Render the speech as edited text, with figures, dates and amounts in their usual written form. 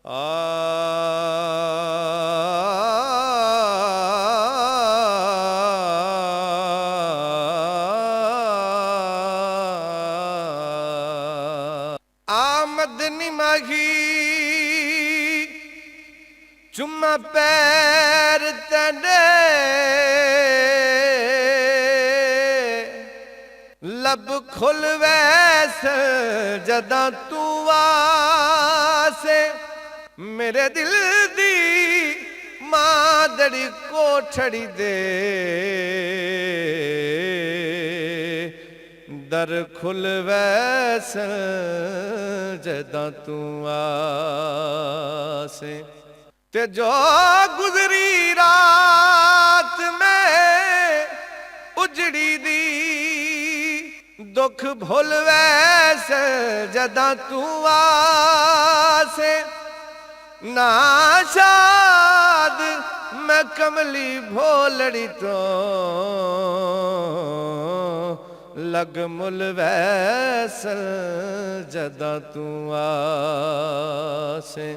आमद निमाही चुम्मा पैर तेरे लब खुल वैस जदा तू आसे मेरे दिल दी मादड़ी कोठड़ी दे दर खुल वैस जदा तू आसे ते जो गुजरी रात में उजड़ी दी दुख भुल वैस जदा तू आसे नाशाद मैं कमली भोलड़ी तो लग मुल वैस जदा तू आसे।